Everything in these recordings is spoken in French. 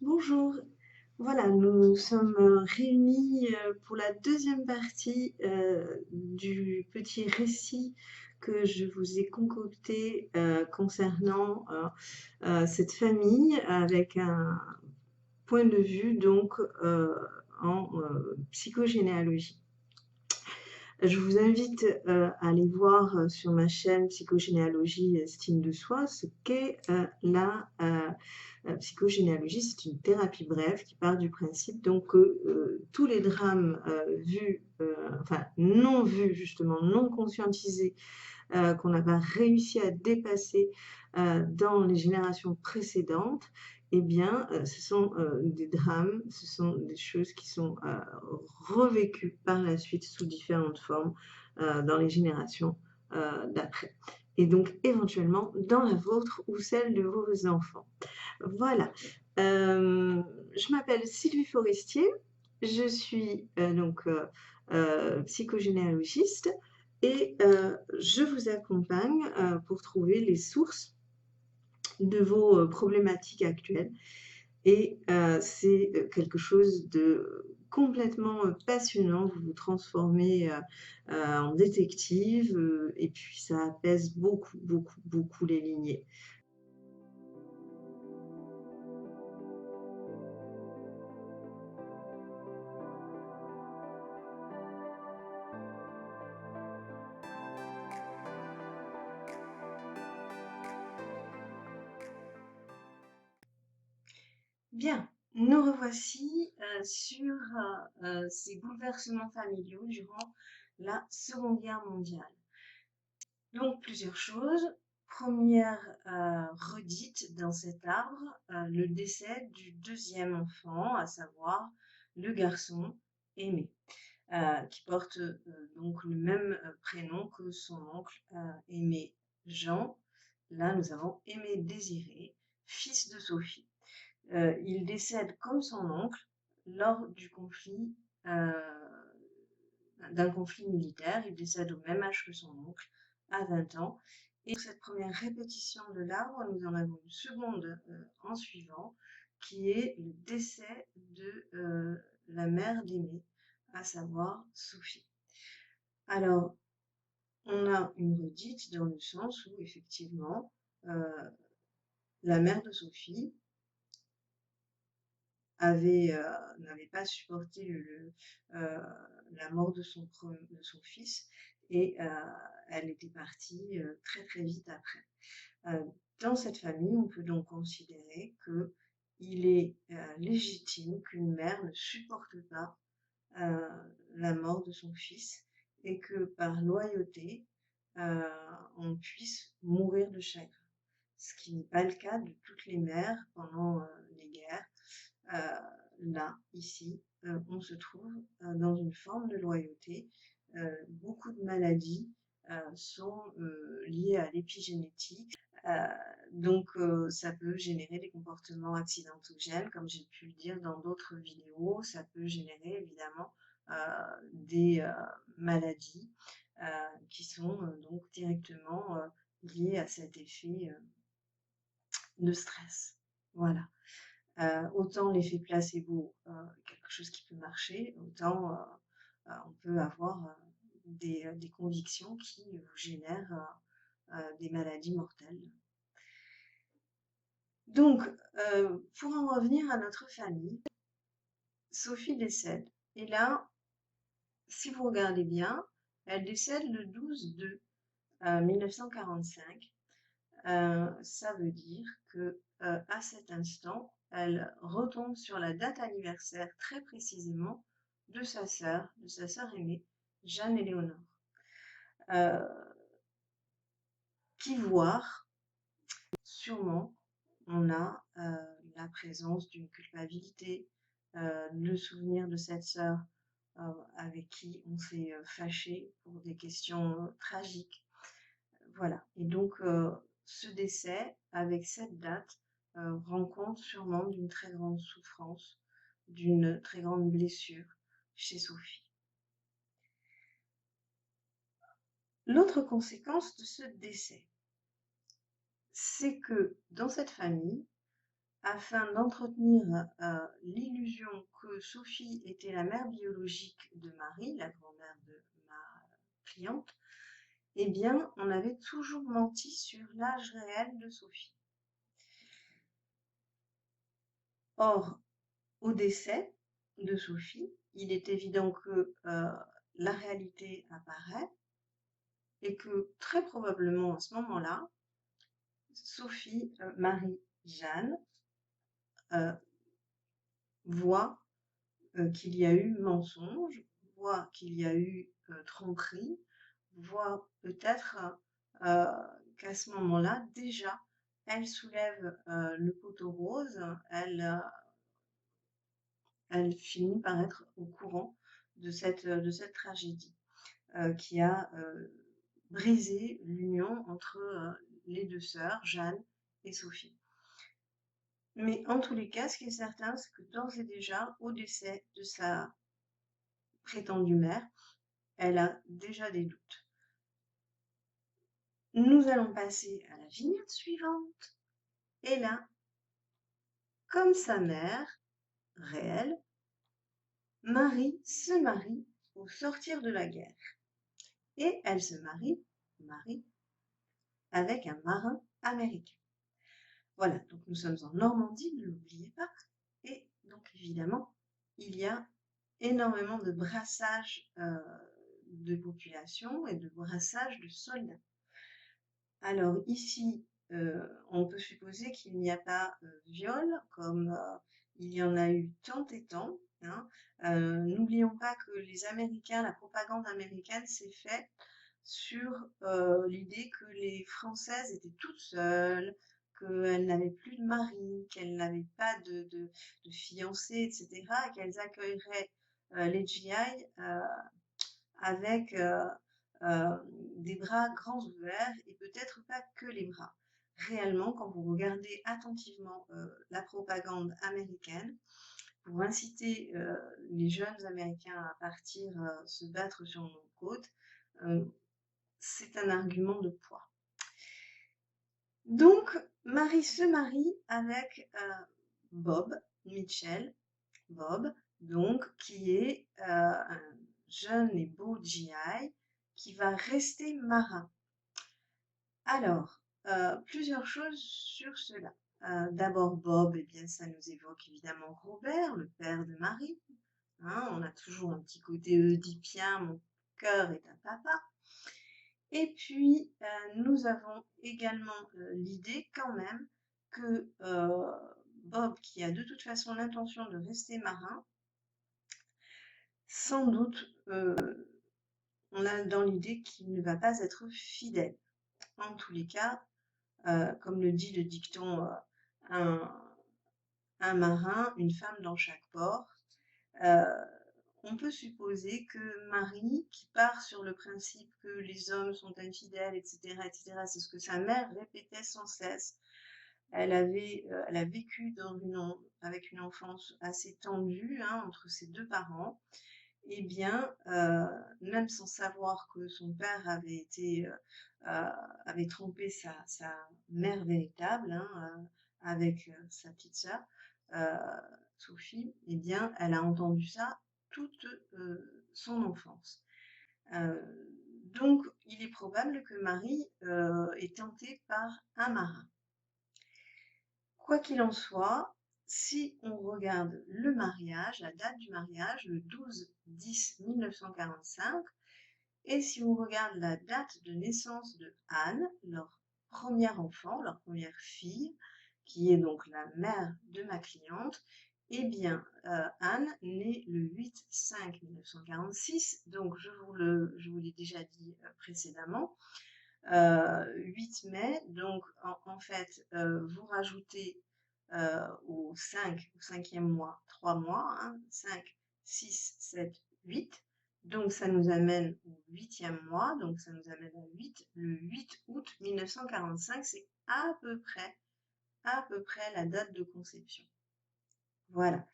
Bonjour. Voilà, nous sommes réunis pour la deuxième partie du petit récit que je vous ai concocté concernant cette famille avec un point de vue donc en psychogénéalogie. Je vous invite à aller voir sur ma chaîne Psychogénéalogie Estime de soi ce qu'est la psychogénéalogie. C'est une thérapie brève qui part du principe donc que tous les drames vus, enfin non vus justement, non conscientisés, qu'on n'a pas réussi à dépasser dans les générations précédentes, eh bien, ce sont des drames, ce sont des choses qui sont revécues par la suite sous différentes formes dans les générations d'après. Et donc, éventuellement, dans la vôtre ou celle de vos enfants. Voilà. Je m'appelle Sylvie Forestier. Je suis psychogénéalogiste et je vous accompagne pour trouver les sources de vos problématiques actuelles. Et c'est quelque chose de complètement passionnant. Vous vous transformez en détective et puis ça apaise beaucoup, beaucoup, beaucoup les lignées. Bien, nous revoici sur ces bouleversements familiaux durant la Seconde Guerre mondiale. Donc plusieurs choses. Première redite dans cet arbre, le décès du deuxième enfant, à savoir le garçon Aimé, qui porte donc le même prénom que son oncle Aimé Jean. Là, nous avons Aimé Désiré, fils de Sophie. Il décède comme son oncle lors d'un conflit militaire. Il décède au même âge que son oncle, à 20 ans. Et pour cette première répétition de l'arbre, nous en avons une seconde en suivant, qui est le décès de la mère d'Aimé, à savoir Sophie. Alors, on a une redite dans le sens où, effectivement, la mère de Sophie n'avait pas supporté la mort de son fils et elle était partie très très vite après. Dans cette famille, on peut donc considérer qu'il est légitime qu'une mère ne supporte pas la mort de son fils et que par loyauté, on puisse mourir de chagrin. Ce qui n'est pas le cas de toutes les mères pendant les guerres. Là, ici, on se trouve dans une forme de loyauté. Beaucoup de maladies sont liées à l'épigénétique. Donc, ça peut générer des comportements accidentogènes, comme j'ai pu le dire dans d'autres vidéos. Ça peut générer évidemment des maladies qui sont donc directement liées à cet effet de stress. Voilà. Autant l'effet placebo, quelque chose qui peut marcher, autant on peut avoir des convictions qui génèrent des maladies mortelles. Donc, pour en revenir à notre famille, Sophie décède. Et là, si vous regardez bien, elle décède le 12/2/1945. Ça veut dire que à cet instant, elle retombe sur la date anniversaire très précisément de sa sœur aînée, Jeanne-Éléonore. Qui voir, sûrement, on a la présence d'une culpabilité, le souvenir de cette sœur avec qui on s'est fâché pour des questions tragiques. Voilà. Et donc, ce décès, avec cette date, rend compte sûrement d'une très grande souffrance, d'une très grande blessure chez Sophie. L'autre conséquence de ce décès, c'est que dans cette famille, afin d'entretenir l'illusion que Sophie était la mère biologique de Marie, la grand-mère de ma cliente, eh bien, on avait toujours menti sur l'âge réel de Sophie. Or, au décès de Sophie, il est évident que la réalité apparaît et que très probablement à ce moment-là, Sophie, Marie-Jeanne, voit qu'il y a eu mensonge, voit qu'il y a eu tromperie, voit peut-être qu'à ce moment-là, déjà, elle soulève le poteau rose, elle finit par être au courant de cette tragédie qui a brisé l'union entre les deux sœurs, Jeanne et Sophie. Mais en tous les cas, ce qui est certain, c'est que d'ores et déjà, au décès de sa prétendue mère, elle a déjà des doutes. Nous allons passer à la vignette suivante. Et là, comme sa mère, réelle, Marie se marie au sortir de la guerre. Et elle se marie, Marie, avec un marin américain. Voilà, donc nous sommes en Normandie, ne l'oubliez pas. Et donc évidemment, il y a énormément de brassage de population et de brassage de soldats. Alors ici, on peut supposer qu'il n'y a pas viol, comme il y en a eu tant et tant. Hein. N'oublions pas que les Américains, la propagande américaine s'est faite sur l'idée que les Françaises étaient toutes seules, qu'elles n'avaient plus de mari, qu'elles n'avaient pas de fiancé, etc., et qu'elles accueilleraient les GI avec des bras grands ouverts et peut-être pas que les bras. Réellement, quand vous regardez attentivement la propagande américaine, pour inciter les jeunes Américains à partir se battre sur nos côtes, c'est un argument de poids. Donc, Marie se marie avec Bob Mitchell, Bob, donc, qui est un jeune et beau GI qui va rester marin. Alors, plusieurs choses sur cela. D'abord, Bob, eh bien, ça nous évoque évidemment Robert, le père de Marie. Hein, on a toujours un petit côté oedipien, mon cœur est un papa. Et puis, nous avons également l'idée quand même que Bob, qui a de toute façon l'intention de rester marin, sans doute, on a dans l'idée qu'il ne va pas être fidèle. En tous les cas, comme le dit le dicton, un marin, une femme dans chaque port. On peut supposer que Marie, qui part sur le principe que les hommes sont infidèles, etc., c'est ce que sa mère répétait sans cesse. Elle a vécu avec une enfance assez tendue hein, entre ses deux parents. Eh bien, même sans savoir que son père avait trompé sa mère véritable hein, avec sa petite sœur, Sophie, eh bien, elle a entendu ça toute son enfance. Donc, il est probable que Marie est tentée par un marin. Quoi qu'il en soit, si on regarde le mariage, la date du mariage, le 12-10-1945, et si on regarde la date de naissance de Anne, leur premier enfant, leur première fille, qui est donc la mère de ma cliente, eh bien, Anne naît le 8-5-1946, donc je vous l'ai déjà dit précédemment, 8 mai, donc en fait, vous rajoutez au 5e mois, 3 mois, hein, 5, 6, 7, 8. Donc ça nous amène au 8e mois, donc ça nous amène à 8, le 8 août 1945, c'est à peu près la date de conception. Voilà.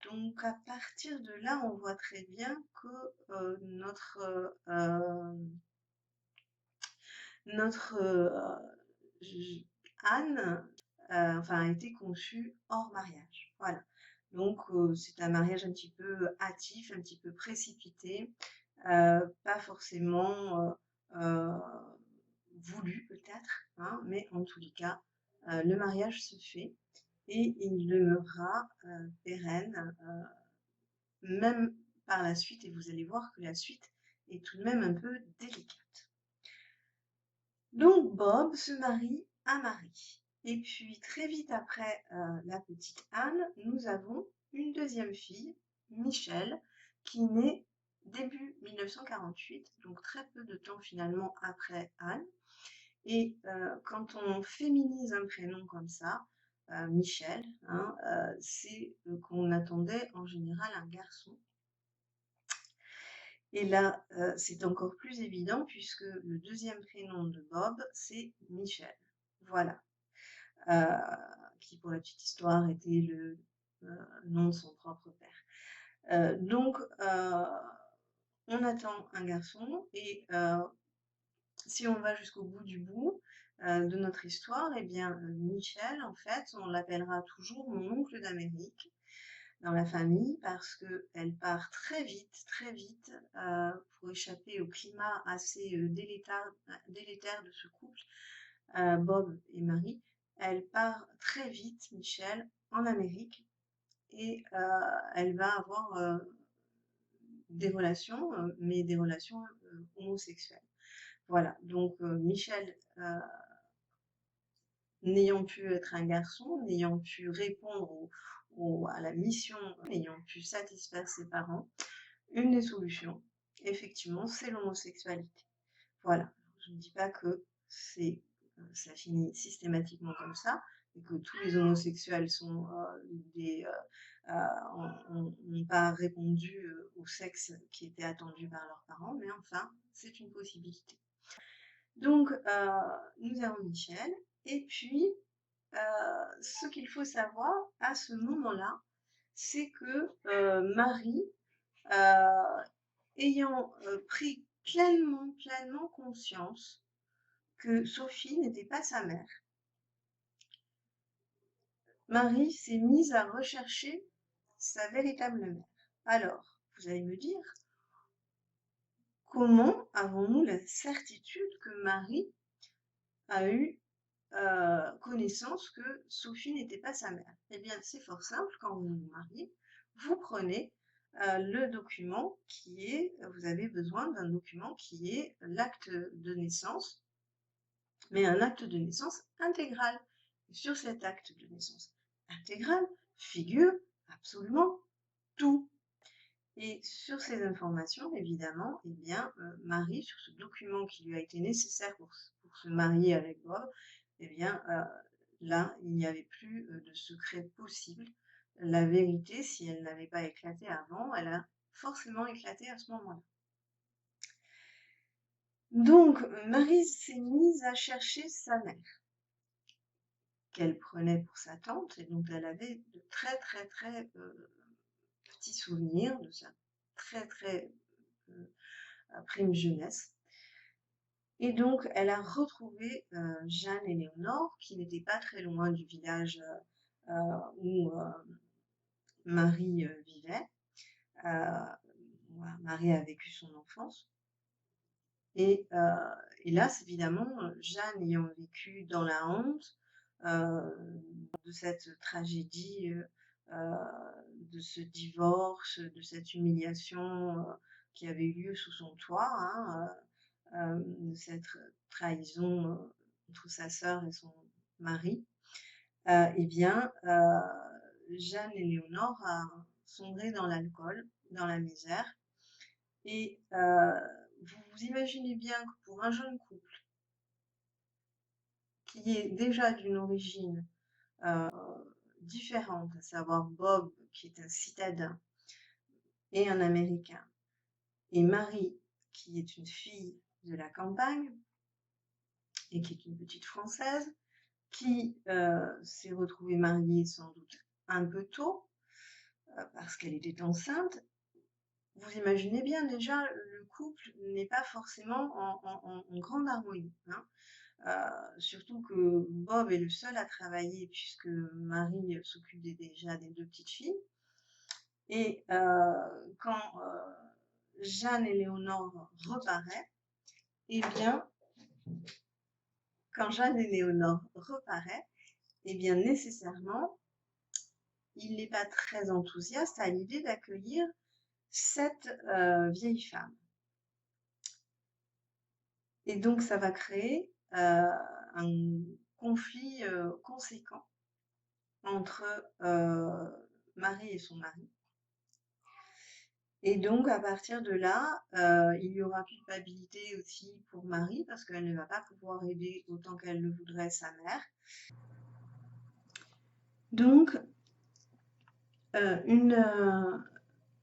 Donc à partir de là, on voit très bien que notre Anne, enfin, a été conçue hors mariage. Voilà. Donc, c'est un mariage un petit peu hâtif, un petit peu précipité, pas forcément voulu peut-être, hein, mais en tous les cas, le mariage se fait et il demeurera pérenne, même par la suite, et vous allez voir que la suite est tout de même un peu délicate. Donc Bob se marie à Marie. Et puis très vite après la petite Anne, nous avons une deuxième fille, Michel, qui naît début 1948, donc très peu de temps finalement après Anne. Et quand on féminise un prénom comme ça, Michel, hein, c'est qu'on attendait en général un garçon. Et là, c'est encore plus évident puisque le deuxième prénom de Bob, c'est Michel. Voilà. Qui, pour la petite histoire, était le nom de son propre père. Donc, on attend un garçon et si on va jusqu'au bout du bout de notre histoire, eh bien, Michel, en fait, on l'appellera toujours mon oncle d'Amérique dans la famille parce qu'elle part très vite pour échapper au climat assez délétère de ce couple, Bob et Marie. Elle part très vite, Michel, en Amérique et elle va avoir des relations, mais des relations homosexuelles. Voilà, donc Michel, n'ayant pu être un garçon, n'ayant pu répondre à la mission, n'ayant pu satisfaire ses parents, une des solutions, effectivement, c'est l'homosexualité. Voilà, je ne dis pas que ça finit systématiquement comme ça, et que tous les homosexuels sont n'ont pas répondu au sexe qui était attendu par leurs parents, mais enfin, c'est une possibilité. Donc, nous avons Michel, et puis, ce qu'il faut savoir à ce moment-là, c'est que Marie, ayant pris pleinement conscience que Sophie n'était pas sa mère, Marie s'est mise à rechercher sa véritable mère. Alors, vous allez me dire, comment avons-nous la certitude que Marie a eu connaissance que Sophie n'était pas sa mère? Eh bien, c'est fort simple, quand vous vous mariez, vous prenez le document vous avez besoin d'un document qui est l'acte de naissance, mais un acte de naissance intégral. Et sur cet acte de naissance intégral figure absolument tout. Et sur ces informations, évidemment, eh bien, Marie, sur ce document qui lui a été nécessaire pour se marier avec Bob, eh bien, là, il n'y avait plus de secret possible. La vérité, si elle n'avait pas éclaté avant, elle a forcément éclaté à ce moment-là. Donc, Marie s'est mise à chercher sa mère, qu'elle prenait pour sa tante, et donc elle avait de très petits souvenirs de sa très prime jeunesse. Et donc, elle a retrouvé Jeanne et Léonore, qui n'étaient pas très loin du village où Marie vivait. Marie a vécu son enfance. Et hélas, évidemment, Jeanne ayant vécu dans la honte de cette tragédie, de ce divorce, de cette humiliation qui avait eu lieu sous son toit, hein, de cette trahison entre sa sœur et son mari, eh bien, Jeanne et Léonore a sombré dans l'alcool, dans la misère. Et vous imaginez bien que pour un jeune couple qui est déjà d'une origine différente, à savoir Bob, qui est un citadin et un Américain, et Marie, qui est une fille de la campagne et qui est une petite Française, qui s'est retrouvée mariée sans doute un peu tôt, parce qu'elle était enceinte. Vous imaginez bien déjà, le couple n'est pas forcément en grande harmonie, hein. Surtout que Bob est le seul à travailler puisque Marie s'occupe déjà des 2 petites filles. Et quand Jeanne et Léonore reparaît, eh bien, quand Jeanne et Léonore reparaît, eh bien nécessairement, il n'est pas très enthousiaste à l'idée d'accueillir cette vieille femme. Et donc, ça va créer un conflit conséquent entre Marie et son mari. Et donc, à partir de là, il y aura culpabilité aussi pour Marie parce qu'elle ne va pas pouvoir aider autant qu'elle le voudrait sa mère. Donc, une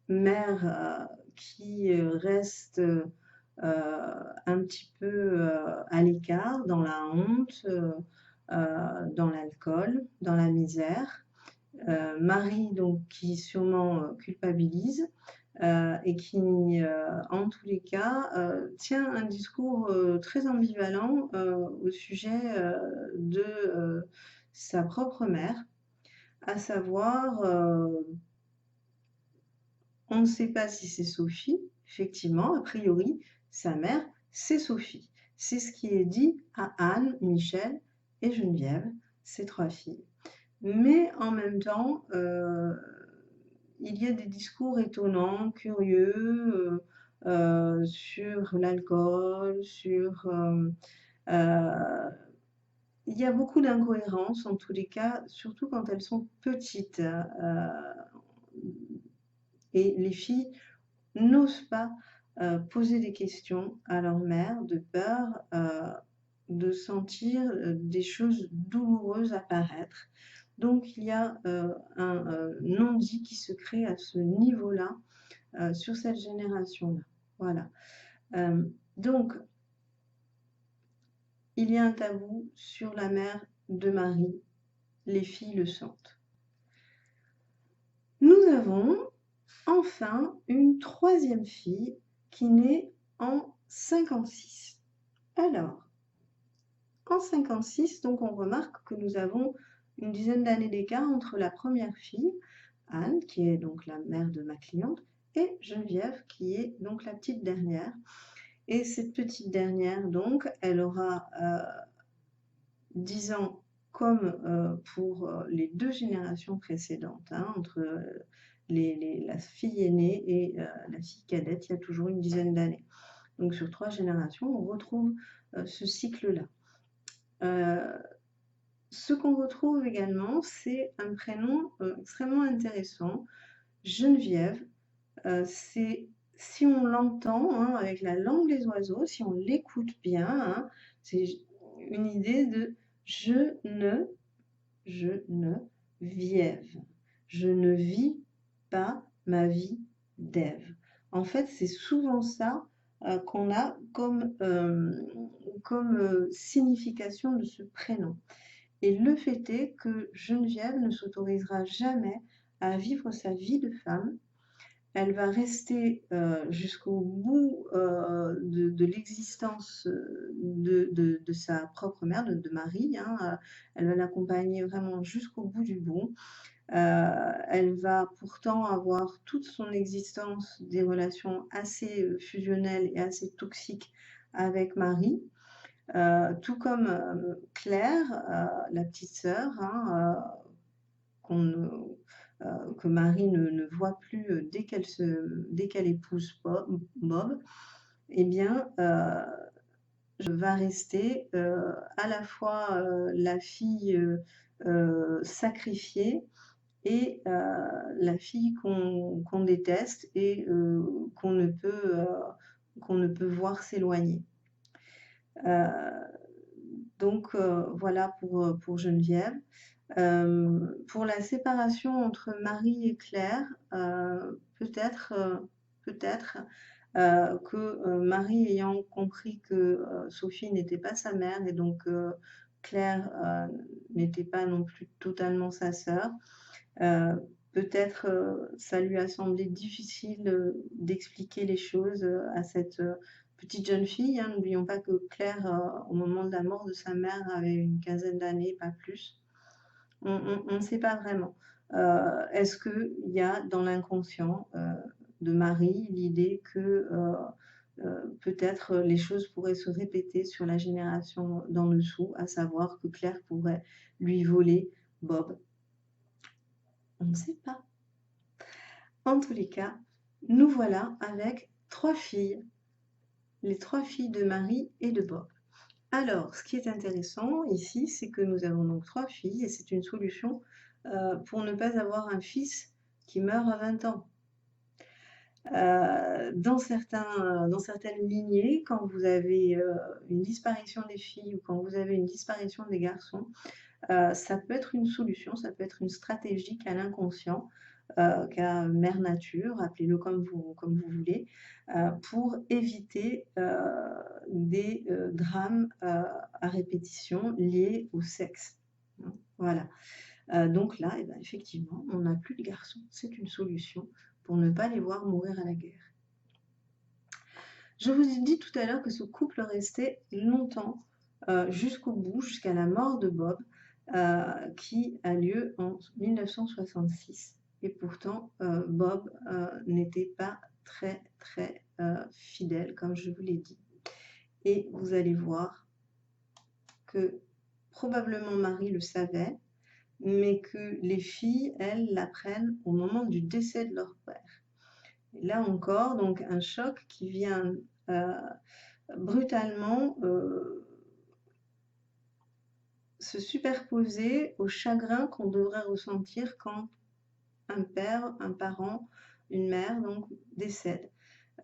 mère qui reste un petit peu à l'écart, dans la honte, dans l'alcool, dans la misère. Marie, donc, qui sûrement culpabilise et qui, en tous les cas, tient un discours très ambivalent au sujet de sa propre mère, à savoir, on ne sait pas si c'est Sophie, effectivement, a priori, sa mère, c'est Sophie. C'est ce qui est dit à Anne, Michel et Geneviève, ses 3 filles. Mais en même temps, il y a des discours étonnants, curieux, sur l'alcool, sur... il y a beaucoup d'incohérences, en tous les cas, surtout quand elles sont petites. Et les filles n'osent pas poser des questions à leur mère de peur de sentir des choses douloureuses apparaître. Donc il y a un non-dit qui se crée à ce niveau-là sur cette génération-là. Voilà. Donc il y a un tabou sur la mère de Marie. Les filles le sentent. Nous avons enfin une 3e fille qui naît en 56. Alors, en 56, donc on remarque que nous avons une dizaine d'années d'écart entre la première fille, Anne, qui est donc la mère de ma cliente, et Geneviève, qui est donc la petite dernière. Et cette petite dernière, donc, elle aura 10 ans comme pour les 2 générations précédentes, hein, entre la fille aînée et la fille cadette, il y a toujours une dizaine d'années. Donc sur 3 générations, on retrouve ce cycle-là. Ce qu'on retrouve également, c'est un prénom extrêmement intéressant, Geneviève. C'est, si on l'entend hein, avec la langue des oiseaux, si on l'écoute bien, hein, c'est une idée de je ne viève. Je ne vis pas ma vie d'Ève. En fait, c'est souvent ça qu'on a comme signification de ce prénom. Et le fait est que Geneviève ne s'autorisera jamais à vivre sa vie de femme. Elle va rester jusqu'au bout de l'existence de sa propre mère, de Marie. Hein. Elle va l'accompagner vraiment jusqu'au bout du bout. Elle va pourtant avoir toute son existence des relations assez fusionnelles et assez toxiques avec Marie. Tout comme Claire, la petite sœur, hein, que Marie ne voit plus dès qu'elle épouse Bob, eh bien, va rester à la fois la fille sacrifiée et la fille qu'on déteste et qu'on ne peut voir s'éloigner. Donc voilà pour Geneviève. Pour la séparation entre Marie et Claire, peut-être que Marie ayant compris que Sophie n'était pas sa mère et donc Claire n'était pas non plus totalement sa sœur, peut-être ça lui a semblé difficile d'expliquer les choses à cette petite jeune fille, hein. N'oublions pas que Claire, au moment de la mort de sa mère, avait une quinzaine d'années, pas plus. On ne sait pas vraiment. Est-ce qu'il y a dans l'inconscient de Marie l'idée que peut-être les choses pourraient se répéter sur la génération d'en dessous, à savoir que Claire pourrait lui voler Bob? On ne sait pas. En tous les cas, nous voilà avec 3 filles, les 3 filles de Marie et de Bob. Alors, ce qui est intéressant ici, c'est que nous avons donc 3 filles et c'est une solution pour ne pas avoir un fils qui meurt à 20 ans. Dans certaines lignées, quand vous avez une disparition des filles ou quand vous avez une disparition des garçons, ça peut être une solution, ça peut être une stratégie qu'a l'inconscient, qu'a Mère Nature, appelez-le comme vous voulez, pour éviter des drames à répétition liés au sexe. Hein, voilà. Donc là, eh ben, effectivement, on n'a plus de garçons. C'est une solution pour ne pas les voir mourir à la guerre. Je vous ai dit tout à l'heure que ce couple restait longtemps jusqu'au bout, jusqu'à la mort de Bob, qui a lieu en 1966. Et pourtant, Bob n'était pas très fidèle, comme je vous l'ai dit. Et vous allez voir que probablement Marie le savait, mais que les filles, elles, l'apprennent au moment du décès de leur père. Et là encore, donc un choc qui vient brutalement se superposer au chagrin qu'on devrait ressentir quand un père, un parent, une mère donc décède.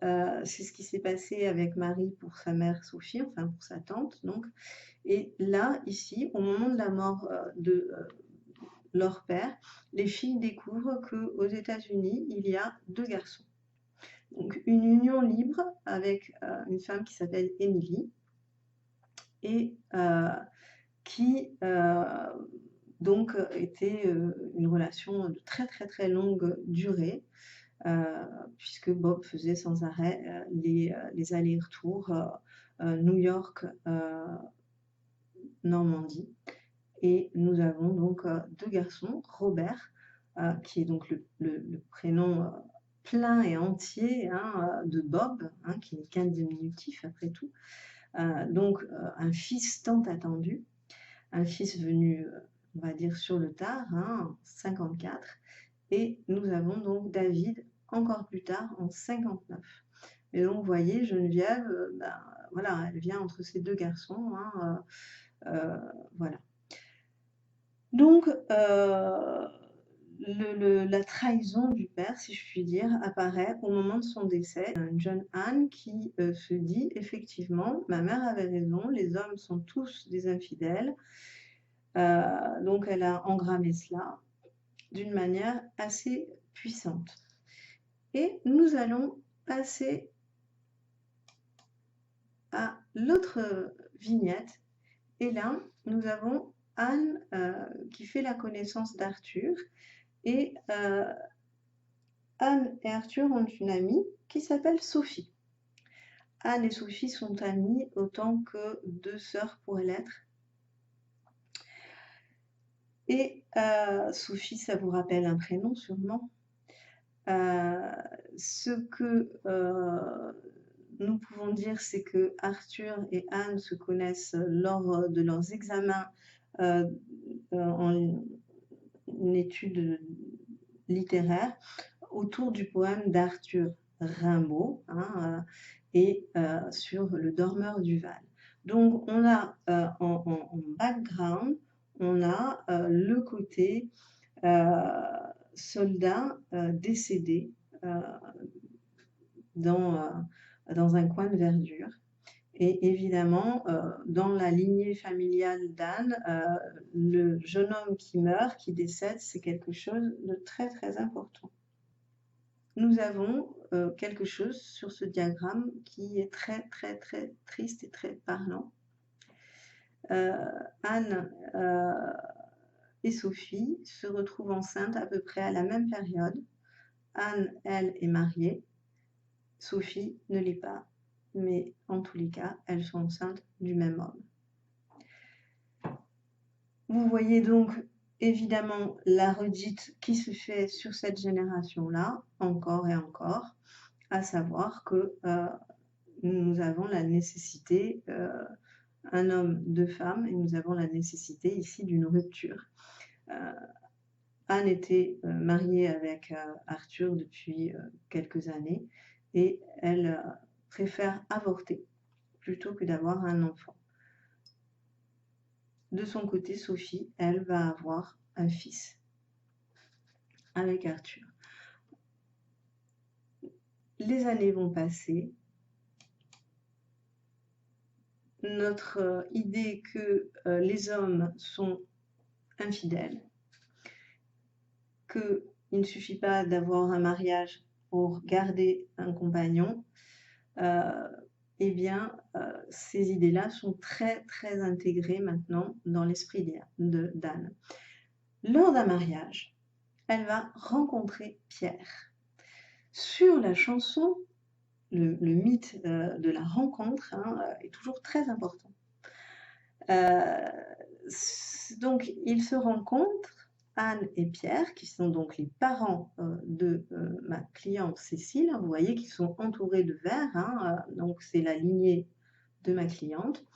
C'est ce qui s'est passé avec Marie pour sa mère Sophie, enfin pour sa tante donc. Et là, ici, au moment de la mort de leur père, les filles découvrent qu'aux États-Unis, il y a 2 garçons. Donc une union libre avec une femme qui s'appelle Emily et qui donc était une relation de très longue durée, puisque Bob faisait sans arrêt les allers-retours New York, Normandie. Et nous avons donc 2 garçons, Robert, qui est donc le prénom plein et entier hein, de Bob, hein, qui n'est qu'un diminutif après tout. Donc un fils tant attendu, un fils venu, on va dire, sur le tard, hein, en 54. Et nous avons donc David encore plus tard, en 59. Et donc, vous voyez, Geneviève, ben, voilà, elle vient entre ces 2 garçons. Hein, voilà. Donc, la trahison du père, si je puis dire, apparaît au moment de son décès. Une jeune Anne qui se dit, effectivement, ma mère avait raison, les hommes sont tous des infidèles. Donc, elle a engrammé cela d'une manière assez puissante. Et nous allons passer à l'autre vignette. Et là, nous avons Anne qui fait la connaissance d'Arthur. Et Anne et Arthur ont une amie qui s'appelle Sophie. Anne et Sophie sont amies autant que 2 sœurs pourraient l'être. Et Sophie, ça vous rappelle un prénom sûrement. Ce que nous pouvons dire, c'est que Arthur et Anne se connaissent lors de leurs examens en études littéraires autour du poème d'Arthur Rimbaud hein, et sur le dormeur du Val. Donc on a en background, on a le côté soldat décédé dans un coin de verdure. Et évidemment, dans la lignée familiale d'Anne, le jeune homme qui meurt, qui décède, c'est quelque chose de très important. Nous avons quelque chose sur ce diagramme qui est très triste et très parlant. Anne et Sophie se retrouvent enceintes à peu près à la même période. Anne, elle, est mariée. Sophie ne l'est pas. mais en tous les cas, elles sont enceintes du même homme. Vous voyez donc évidemment la redite qui se fait sur cette génération-là, encore et encore, à savoir que nous avons la nécessité, un homme, deux femmes, et nous avons la nécessité ici d'une rupture. Anne était mariée avec Arthur depuis quelques années et elle préfère avorter plutôt que d'avoir un enfant. De son côté, Sophie, elle va avoir un fils avec Arthur. Les années vont passer. Notre idée que les hommes sont infidèles, qu'il ne suffit pas d'avoir un mariage pour garder un compagnon, eh bien, ces idées-là sont très, très intégrées maintenant dans l'esprit d'Anne. Lors d'un mariage, elle va rencontrer Pierre. Sur la chanson, le mythe de la rencontre est toujours très important. Donc, ils se rencontrent, Anne et Pierre, qui sont donc les parents de ma cliente Cécile. Vous voyez qu'ils sont entourés de verre, donc c'est la lignée de ma cliente.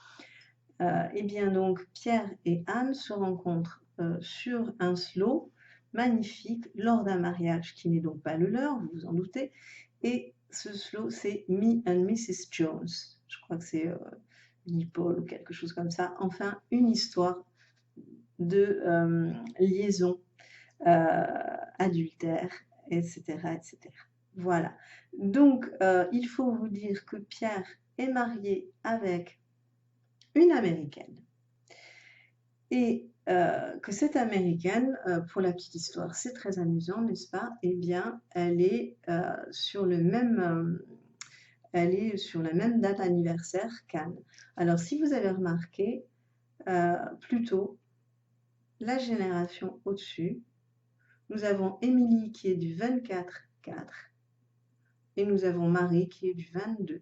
Et bien donc, Pierre et Anne se rencontrent sur un slow magnifique lors d'un mariage qui n'est donc pas le leur, vous vous en doutez. Et ce slow, c'est Me and Mrs. Jones. Je crois que c'est Paul ou quelque chose comme ça. Enfin, une histoire de liaison adultère, etc., etc. Voilà. Donc, il faut vous dire que Pierre est marié avec une Américaine et que cette Américaine, pour la petite histoire, c'est très amusant, n'est-ce pas? Eh bien, elle est sur la même date anniversaire qu'Anne. Alors, si vous avez remarqué, plutôt la génération au-dessus, nous avons Émilie qui est du 24-4 et nous avons Marie qui est du 22-4.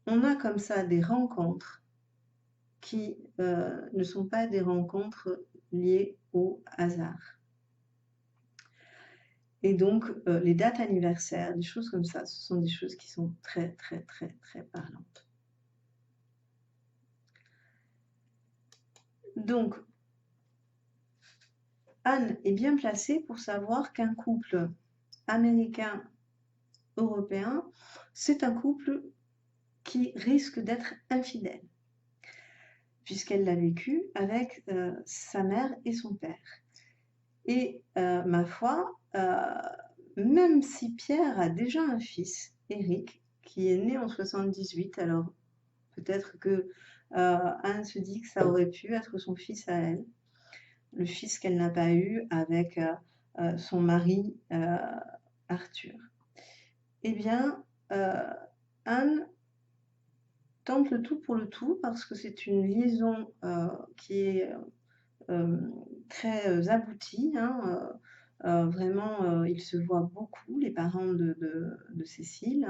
On a comme ça des rencontres qui ne sont pas des rencontres liées au hasard. Et donc, les dates anniversaires, des choses comme ça, ce sont des choses qui sont très, très, très, très parlantes. Donc, Anne est bien placée pour savoir qu'un couple américain-européen, c'est un couple qui risque d'être infidèle, puisqu'elle l'a vécu avec sa mère et son père. Et ma foi, même si Pierre a déjà un fils, Éric, qui est né en 78, alors peut-être que Anne se dit que ça aurait pu être son fils à elle, le fils qu'elle n'a pas eu avec son mari Arthur. Eh bien, Anne tente le tout pour le tout parce que c'est une liaison qui est très aboutie. Vraiment, ils se voient beaucoup, les parents de Cécile,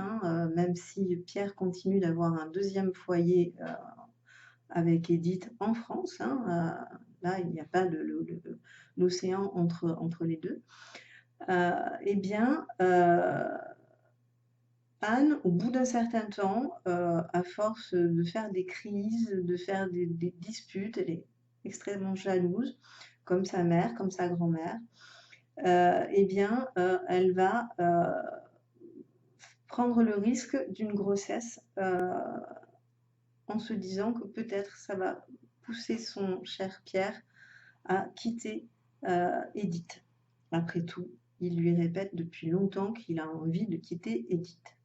même si Pierre continue d'avoir un deuxième foyer avec Edith en France. Là, il n'y a pas l'océan entre les deux. Eh bien, Anne, au bout d'un certain temps, à force de faire des crises, de faire des disputes, elle est extrêmement jalouse, comme sa mère, comme sa grand-mère, eh bien, elle va prendre le risque d'une grossesse en se disant que peut-être ça va pousser son cher Pierre à quitter Edith. Après tout, il lui répète depuis longtemps qu'il a envie de quitter Edith.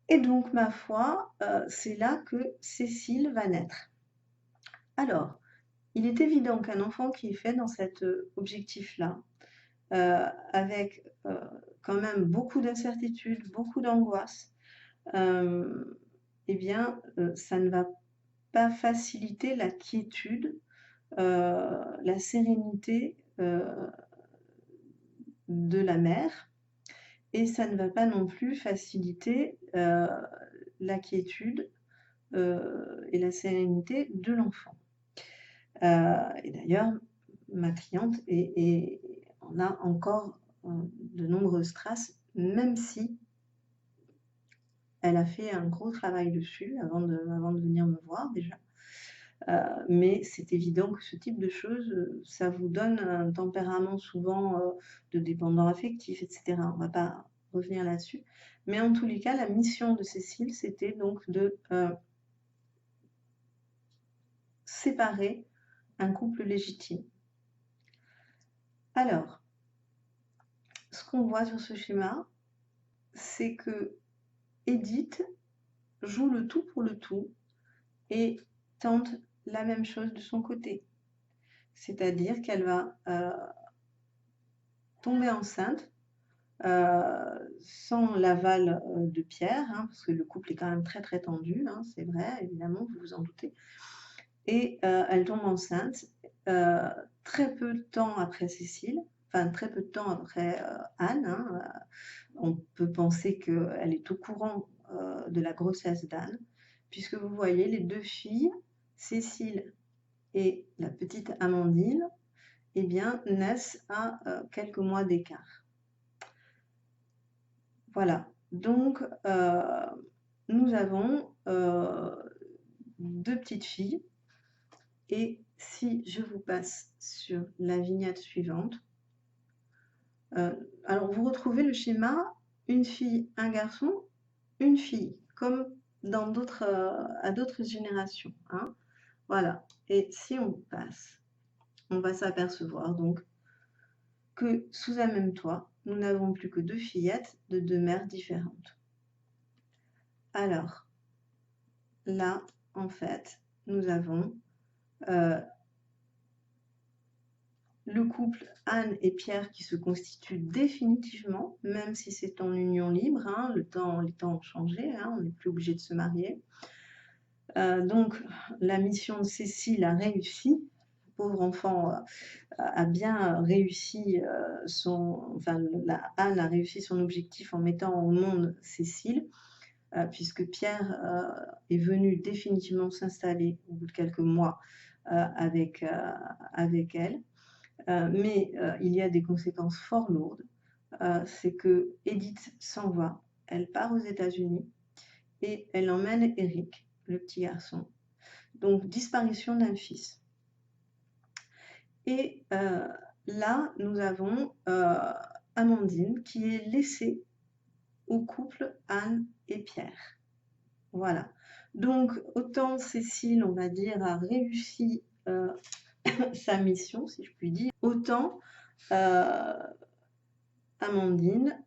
Et donc, ma foi, c'est là que Cécile va naître. Alors, il est évident qu'un enfant qui est fait dans cet objectif-là, avec quand même beaucoup d'incertitudes, beaucoup d'angoisse, eh bien, ça ne va pas faciliter la quiétude, la sérénité de la mère. et ça ne va pas non plus faciliter la quiétude et la sérénité de l'enfant. Et d'ailleurs, ma cliente en a encore de nombreuses traces, même si elle a fait un gros travail dessus avant de venir me voir déjà. Mais c'est évident que ce type de choses, ça vous donne un tempérament souvent de dépendant affectif, etc. On ne va pas revenir là-dessus. Mais en tous les cas, la mission de Cécile, c'était donc de séparer un couple légitime. Alors, ce qu'on voit sur ce schéma, c'est que Edith joue le tout pour le tout et tente la même chose de son côté. C'est-à-dire qu'elle va tomber enceinte sans l'aval de Pierre, hein, parce que le couple est quand même très très tendu, hein, c'est vrai, évidemment, vous vous en doutez. Et elle tombe enceinte très peu de temps après Cécile, enfin très peu de temps après Anne. Hein, on peut penser qu'elle est au courant de la grossesse d'Anne, puisque vous voyez les deux filles, Cécile et la petite Amandine, eh bien, naissent à quelques mois d'écart. Voilà, donc nous avons deux petites filles, et si je vous passe sur la vignette suivante, alors vous retrouvez le schéma une fille, un garçon, une fille, comme à d'autres générations, hein. Voilà, et si on passe, on va s'apercevoir donc que sous un même toit, nous n'avons plus que deux fillettes de deux mères différentes. Alors, là, en fait, nous avons le couple Anne et Pierre qui se constitue définitivement, même si c'est en union libre, hein, les temps ont changé, hein, on n'est plus obligé de se marier. Donc, la mission de Cécile a réussi. Le pauvre enfant a bien réussi Anne a réussi son objectif en mettant au monde Cécile, puisque Pierre est venu définitivement s'installer au bout de quelques mois avec elle. Mais il y a des conséquences fort lourdes. C'est que Edith s'en va, elle part aux États-Unis et elle emmène Eric, le petit garçon. Donc, disparition d'un fils. Et là, nous avons Amandine qui est laissée au couple Anne et Pierre. Voilà. Donc, autant Cécile, on va dire, a réussi sa mission, si je puis dire, autant Amandine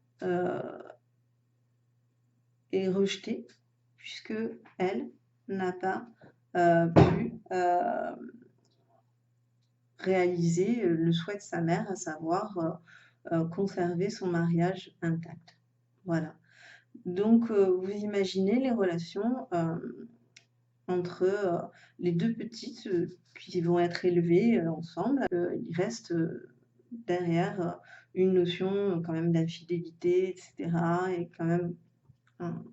est rejetée puisque elle n'a pas pu réaliser le souhait de sa mère, à savoir conserver son mariage intact. Voilà. Donc, vous imaginez les relations entre les deux petites qui vont être élevées ensemble. Il reste derrière une notion quand même d'infidélité, etc. et quand même un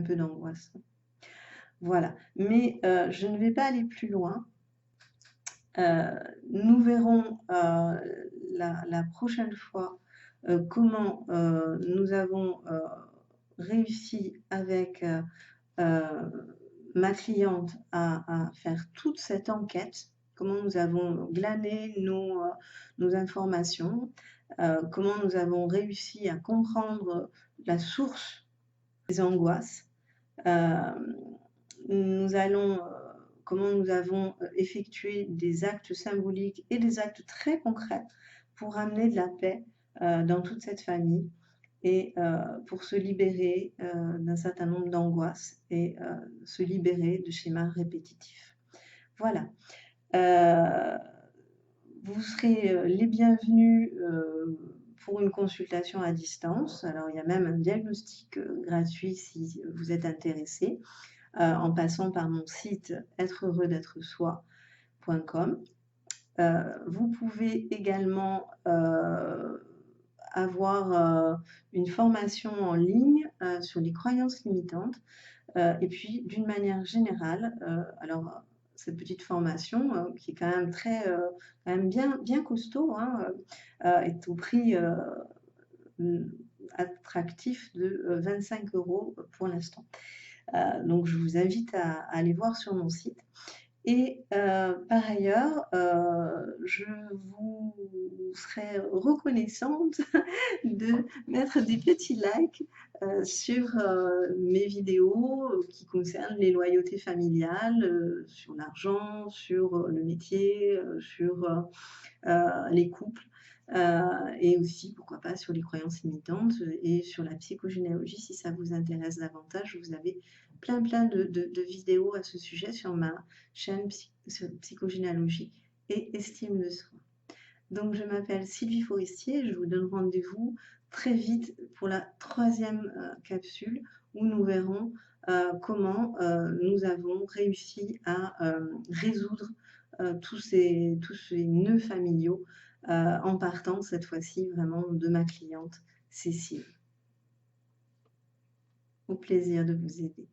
peu d'angoisse. Voilà. Mais je ne vais pas aller plus loin. Nous verrons la prochaine fois comment nous avons réussi avec ma cliente à faire toute cette enquête, comment nous avons glané nos informations, comment nous avons réussi à comprendre la source des angoisses. Comment nous avons effectué des actes symboliques et des actes très concrets pour amener de la paix dans toute cette famille et pour se libérer d'un certain nombre d'angoisses et se libérer de schémas répétitifs. Voilà. Vous serez les bienvenus pour une consultation à distance. Alors, il y a même un diagnostic gratuit si vous êtes intéressé, en passant par mon site êtreheureux-d'être-soi.com. Vous pouvez également avoir une formation en ligne sur les croyances limitantes. Et puis, d'une manière générale, alors cette petite formation qui est quand même quand même bien costaud, hein, est au prix attractif de 25 € pour l'instant. Donc, je vous invite à aller voir sur mon site. Et par ailleurs, je vous serais reconnaissante de mettre des petits likes sur mes vidéos qui concernent les loyautés familiales, sur l'argent, sur le métier, sur les couples, et aussi, pourquoi pas, sur les croyances limitantes et sur la psychogénéalogie, si ça vous intéresse davantage. Vous avez plein de vidéos à ce sujet sur ma chaîne sur psychogénéalogie et estime de soi. Donc, je m'appelle Sylvie Forestier et je vous donne rendez-vous très vite pour la 3e capsule où nous verrons comment nous avons réussi à résoudre tous ces nœuds familiaux en partant cette fois-ci vraiment de ma cliente Cécile. Au plaisir de vous aider.